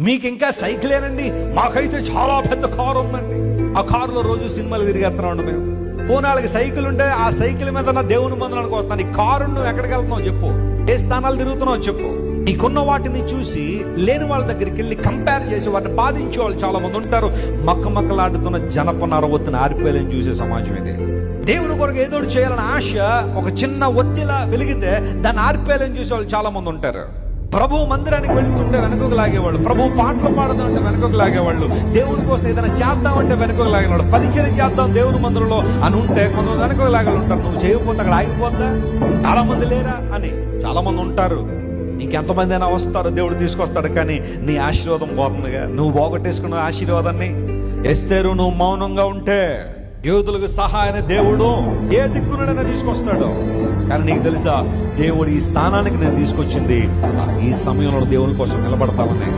మీకు ఇంకా సైకిలేనండి, మాకైతే చాలా పెద్ద కారు ఉందండి. ఆ కారులో రోజు సినిమాలు తిరిగేస్తున్నాం మేము. పోనాళ్ళకి సైకిల్ ఉంటే ఆ సైకిల్ మీద నా దేవుని మందులకు వస్తాను. ఈ కారు నువ్వు ఎక్కడికి వెళ్తున్నావు చెప్పు, ఏ స్థానాలు తిరుగుతున్నావు చెప్పు. నీకున్న వాటిని చూసి లేని వాళ్ళ దగ్గరికి వెళ్ళి కంపేర్ చేసి వాటిని బాధించే వాళ్ళు చాలా మంది ఉంటారు. మక్కలాడుతున్న జనపనార ఒత్తిని ఆరిపోయాలని చూసే సమాజం ఇది. దేవుని కొరకు ఏదో చేయాలని ఆశ ఒక చిన్న ఒత్తిలా వెలిగితే దాన్ని ఆరిపోయాలని చూసే వాళ్ళు చాలా మంది ఉంటారు. ప్రభు మందిరానికి వెళ్తుంటే వెనుకకు లాగేవాళ్ళు, ప్రభు పాటలు పాడదామంటే వెనుకకు లాగేవాళ్ళు, దేవుని కోసం ఏదైనా చేద్దామంటే వెనుకకు లాగేవాళ్ళు, పరిచయం చేద్దాం దేవుని మందిరంలో అని ఉంటే కొంత వెనుకకు లాగలు ఉంటారు. నువ్వు చేయకపోతే అక్కడ ఆగిపోద్దా, చాలా మంది లేరా అని చాలా మంది ఉంటారు. ఇంకెంతమంది అయినా వస్తారు, దేవుడు తీసుకొస్తాడు, కానీ నీ ఆశీర్వాదం పోతుందిగా. నువ్వు పోగొట్టేసుకున్న ఆశీర్వాదాన్ని. ఎస్తేరు నువ్వు మౌనంగా ఉంటే యోధులకు సహాయాన్ని దేవుడు ఏ దిక్కునైనా తీసుకొస్తాడు. కానీ నీకు తెలుసా, దేవుడు ఈ స్థానానికి నేను తీసుకొచ్చింది ఈ సమయంలో దేవుని కోసం నిలబడతామని.